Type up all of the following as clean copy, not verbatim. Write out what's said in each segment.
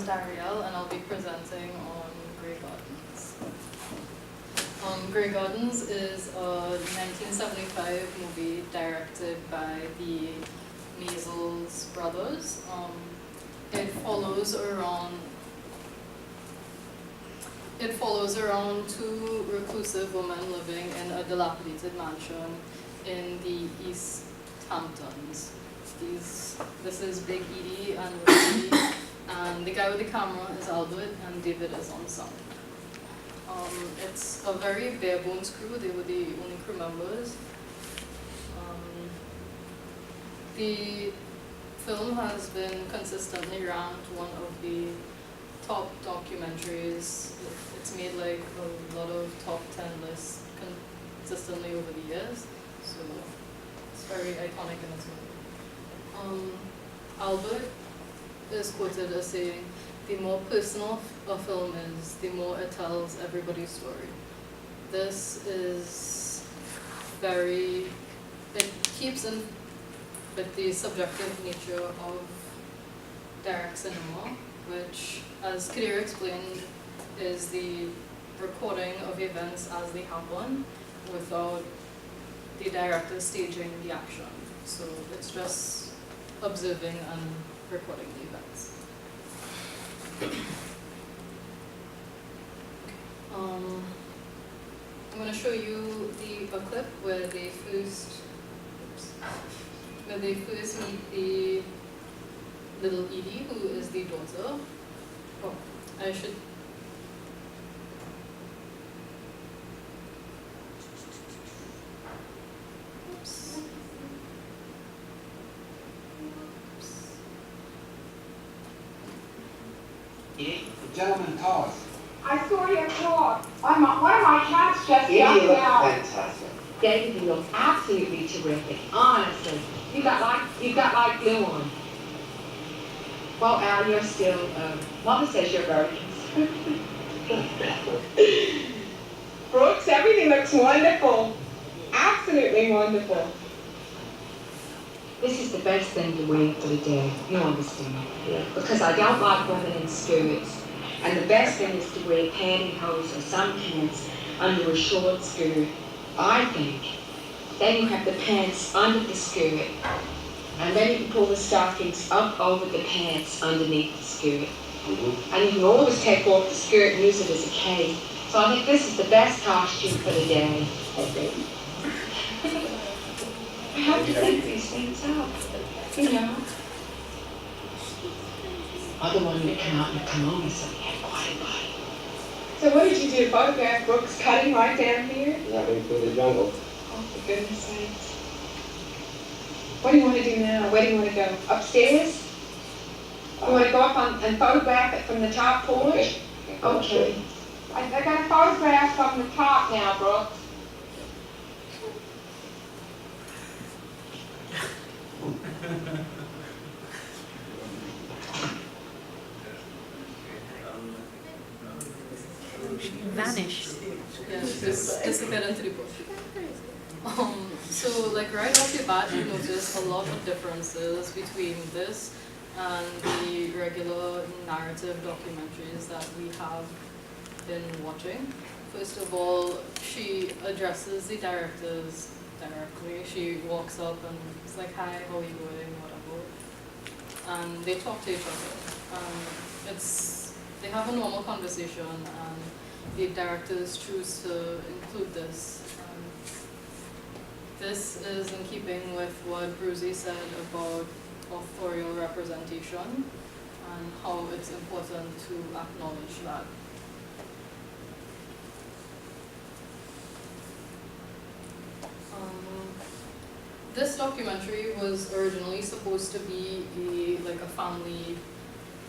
Darielle, and I'll be presenting on Grey Gardens. Grey Gardens is a 1975 movie directed by the Maisels brothers. It follows around two reclusive women living in a dilapidated mansion in the East Hamptons. This is Big Edie and Rosie, and the guy with the camera is Allard, and David is on sound. It's a very bare bones crew. They were the only crew members. The film has been consistently ranked one of the top documentaries. It's made like a lot of top 10 lists consistently over the years, so it's very iconic in its movie. Allard is quoted as saying, "The more personal a film is, the more it tells everybody's story." This is it keeps in with the subjective nature of direct cinema, which, as Kadira explained, is the recording of events as they happen without the director staging the action. So it's just observing and recording the events. I'm going to show you a clip where they first meet the little Edie, who is the daughter. Oh, I should. Oops. Edie, the gentleman calls. I saw you talk. One of my cats just Edie, you jumped look out. fantastic. David, you look absolutely terrific. Honestly, you got like glue on. Well, Al, you're still. Mother says you're very conservative. Brooks, everything looks wonderful. Absolutely wonderful. This is the best thing to wear for the day. You understand? Yeah. Because I don't like women in skirts, and the best thing is to wear pantyhose or some pants under a short skirt. I think. Then you have the pants under the skirt, and then you can pull the stockings up over the pants underneath the skirt. Mm-hmm. And you can always take off the skirt and use it as a cape. So I think this is the best costume for the day. Okay. I have to think these things out, you know. Other one would come out in a kimono, so he had quite a body. So what did you do? Photograph Brooks cutting right down here? Nothing through the jungle. Oh, for goodness sakes. What do you want to do now? Where do you want to go? Upstairs? You want to go up and photograph it from the top porch? Okay. I got a photograph from the top now, Brooks. She vanished. Yeah, just disappeared into the bush. So like right off the bat, you notice a lot of differences between this and the regular narrative documentaries that we have been watching. First of all, she addresses the directors directly. She walks up and is like, "Hi, how are you doing?" whatever. And they talk to each other. They have a normal conversation, and the directors choose to include this. This is in keeping with what Brucey said about authorial representation and how it's important to acknowledge that. This documentary was originally supposed to be a family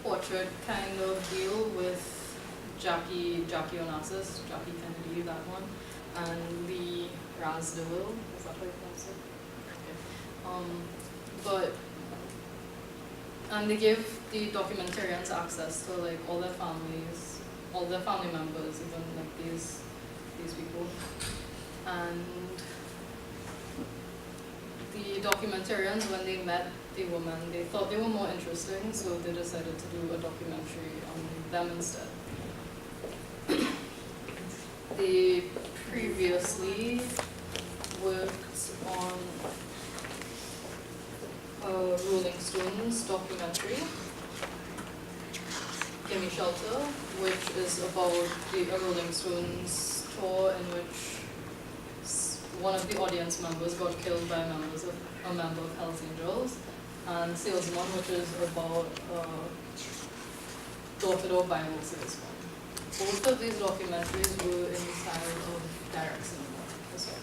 portrait kind of deal with Jackie Onassis, Jackie Kennedy, that one, and Lee Radziwill, is that how you pronounce it? Okay. And they give the documentarians access to like all their families, all their family members, even like these people, and the documentarians, when they met the women. They thought they were more interesting, so they decided to do a documentary on them instead. They previously worked on a Rolling Stones documentary, Gimme Shelter, which is about a Rolling Stones tour in which one of the audience members got killed by a member of Hells Angels, and Salesman, which is about door-to-door Bible salesman. Both of these documentaries were in the style of direct cinema as well.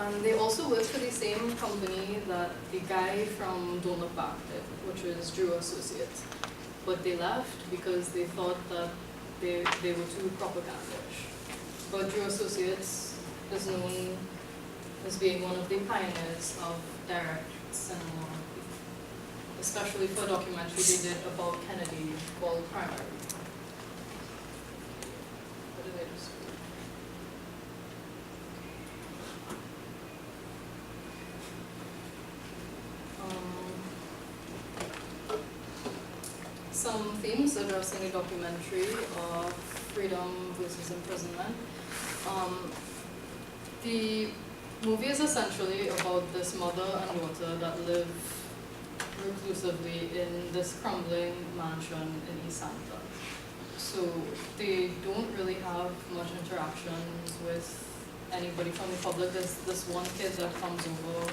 And they also worked for the same company that the guy from Don't Look Back did, which is Drew Associates. But they left because they thought that they were too propagandish. But Drew Associates is known as being one of the pioneers of direct cinema, especially for a documentary they did about Kennedy called Primary. What did I just do? Some themes addressed in the documentary are freedom versus imprisonment. The movie is essentially about this mother and daughter that live reclusively in this crumbling mansion in East Santa. So they don't really have much interactions with anybody from the public. There's this one kid that comes over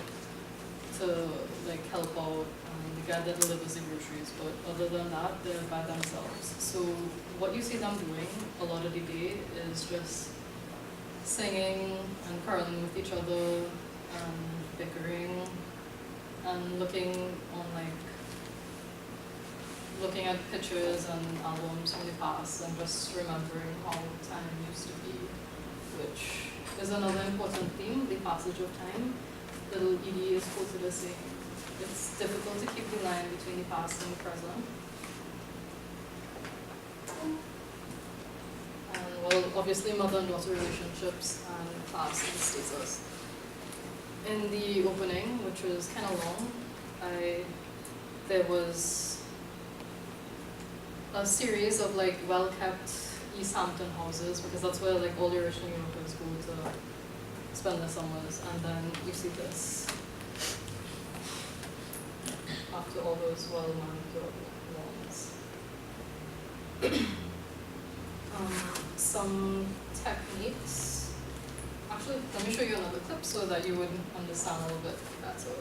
to like help out, and the guy that delivers the groceries, but other than that, they're by themselves. So what you see them doing a lot of the day is just singing and quarreling with each other and bickering and looking at pictures and albums from the past and just remembering how time used to be, which is another important theme, the passage of time. Little Edie is quoted as saying, it's difficult to keep the line between the past and the present. And well, obviously mother and daughter relationships and class and status. In the opening, which was kind of long, there was a series of like well-kept East Hampton houses, because that's where like all the rich New Yorkers go to spend their summers, and then you see this after all those well-manicured lawns. Some techniques. Actually, let me show you another clip so that you would understand a little bit better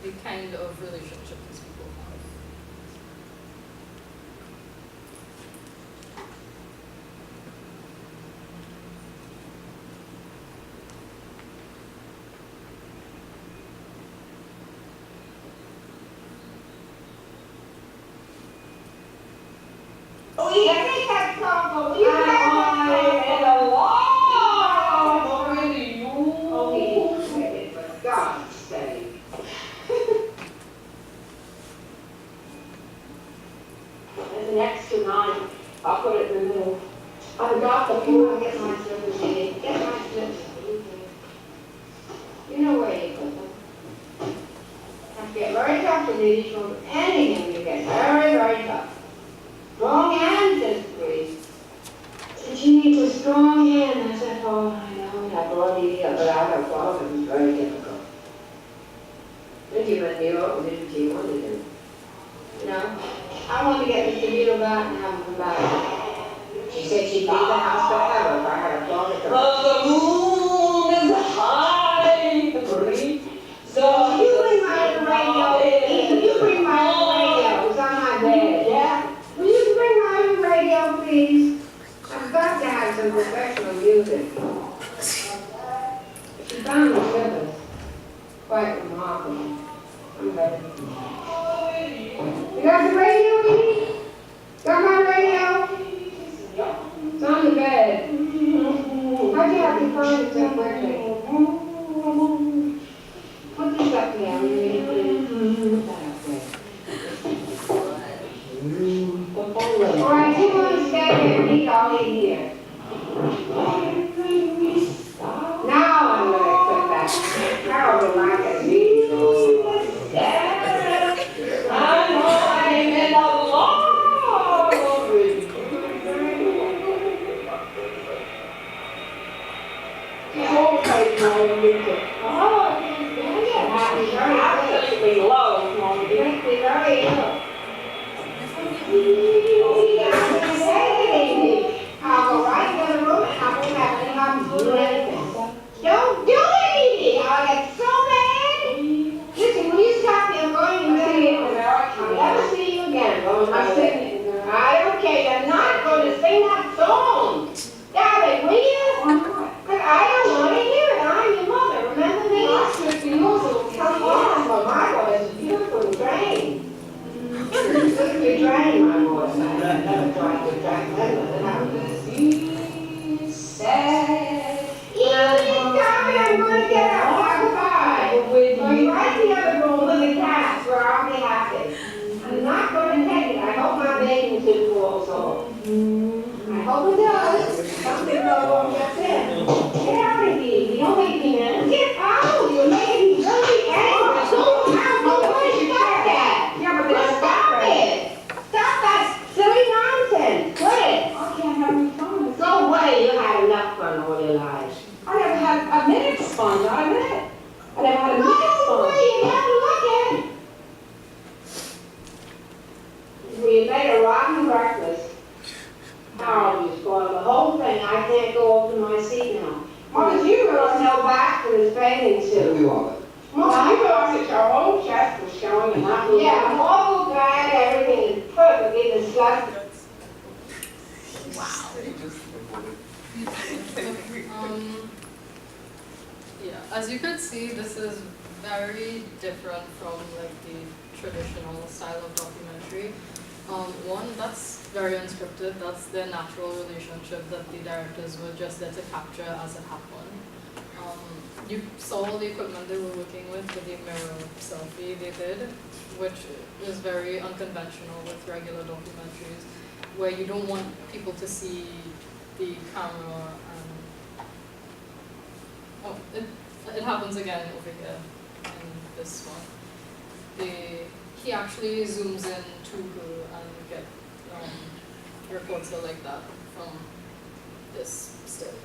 the kind of relationship these people have. We have come, we have in a long already. Oh, he for God's sake. There's an extra nine. I'll put it in the middle. I forgot the four. Get my slippers in. Get my slippers. You know where you put them. Have to get very tough with these from anything you get. Very, very tough. Strong hands, says Grace. Said she needs a strong hand. I said, oh, I know, I brought you here, but I have thought it was very difficult. Then you went to New York, and didn't you want to do? You know, I want to get Mr. Beetle back and have him come back. She said she'd leave the house forever if I had a phone at her. But the moon is high, so you bring my radio, you bring my radio, it's on my bed, yeah? Will you bring my radio, please? I've got to have some professional music. She found the slippers. Quite remarkable. I'm ready. You got the radio, please? Got my radio? It's on the bed. How'd you have to find it so quickly? Put this up there, will you please? Put that up there. All right, you want to stay here and eat all in here. Now don't like it. I'm in the Lord. Absolutely low, Mom. You make me very ill. I'll go right in the room and I won't have any problems doing anything. Don't do anything! I'll get so mad! Listen, will you stop me? I'm going to see you. I'll never see you again. I'm singing. I don't care. You're not going to sing that song. Darling, will you? But I don't want to hear it. I'm your mother. Remember me? Come on, but my voice is beautiful and drained. Beautifully drained, my voice. I never tried to drain that. Sad. You tell me I'm going to get out. Bye-bye. Go right to the other room with the cats where I'll be happy. I'm not going to take it. I hope my bathing suit falls off. I hope it does. Something won't get in. Get out of here. You don't make me mad. Get out. You're making me really angry. So I'm going to stop that. Yeah, but stop it. Stop that silly nonsense. Quit it. I can't have any fun. Go away. You had enough fun all your life. I never had a minute's fun, not a minute. I never had a Go minute's fun. away. You have to look at it. We made a rotten breakfast. Oh, you spoiled the whole thing. I can't go over to my seat now. Mother, you really know back to this bathing suit. We want it. Mother, you realize that your whole chest was showing and not moving. Yeah, I'm all glad everything is perfectly disgusting. Yeah, as you could see, this is very different from like the traditional style of documentary. One, that's very unscripted. That's the natural relationship that the directors were just there to capture as it happened. You saw all the equipment they were working with the mirror selfie they did, which is very unconventional with regular documentaries, where you don't want people to see the camera and it happens again over here in this one. He actually zooms in to her and records her like that from this still.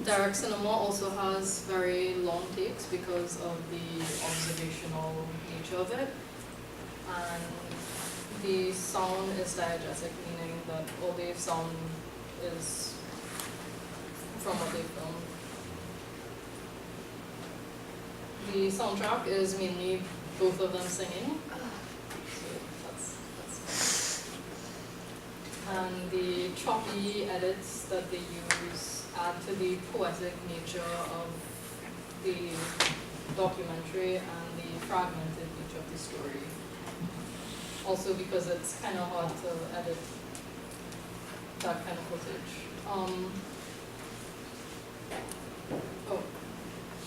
Direct cinema also has very long takes because of the observational nature of it, and the sound is diegetic, meaning that all the sound is from what they filmed. The soundtrack is mainly both of them singing, so that's and the choppy edits that they use add to the poetic nature of the documentary and the fragmented nature of the story. Also because it's kind of hard to edit that kind of footage.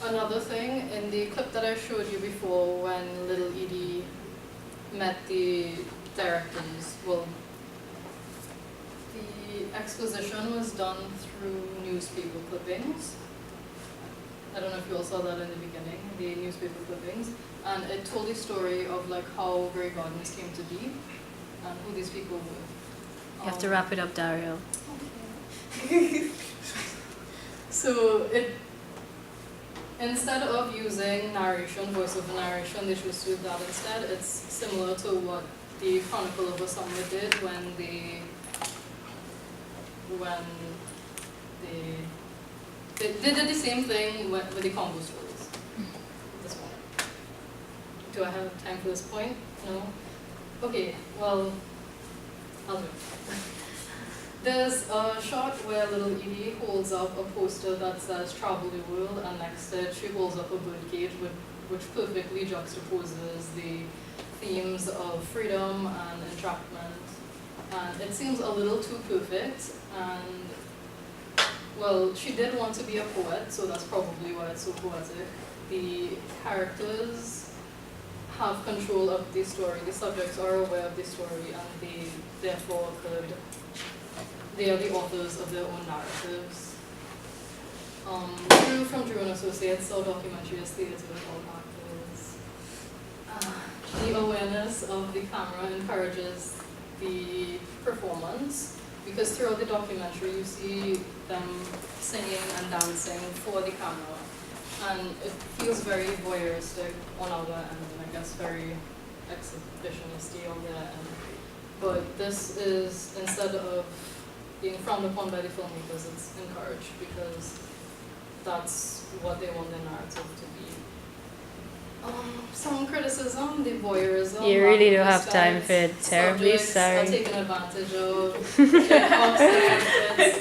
Another thing, in the clip that I showed you before when little Edie met the directors, well, the exposition was done through newspaper clippings. I don't know if you all saw that in the beginning, the newspaper clippings. And it told the story of like how Grey Gardens came to be and who these people were. You have to wrap it up, Darielle. Okay. So instead of using narration, voiceover narration, they chose to do that instead. It's similar to what the Chronicle of a Summer did when they did the same thing with the Congo stories. This one. Do I have time for this point? No? Okay, well, I'll do it. There's a shot where little Edie holds up a poster that says "Travel the World," and next to it she holds up a birdcage which perfectly juxtaposes the themes of freedom and entrapment. And it seems a little too perfect, and well, she did want to be a poet, so that's probably why it's so poetic. The characters have control of the story, the subjects are aware of the story, and they therefore they are the authors of their own narratives. Drew from Drew and Associates, our documentary is Theatre Without Actors. The awareness of the camera encourages the performance, because throughout the documentary you see them singing and dancing for the camera, and it feels very voyeuristic on our end, and I guess very exhibitionistic on their end. But this is, instead of being frowned upon by the filmmakers, it's encouraged, because that's what they want their narrative to be. Some criticism, the voyeurism. You really do have time for it. Terribly subjects sorry. are taken advantage of. Checkbox benefits,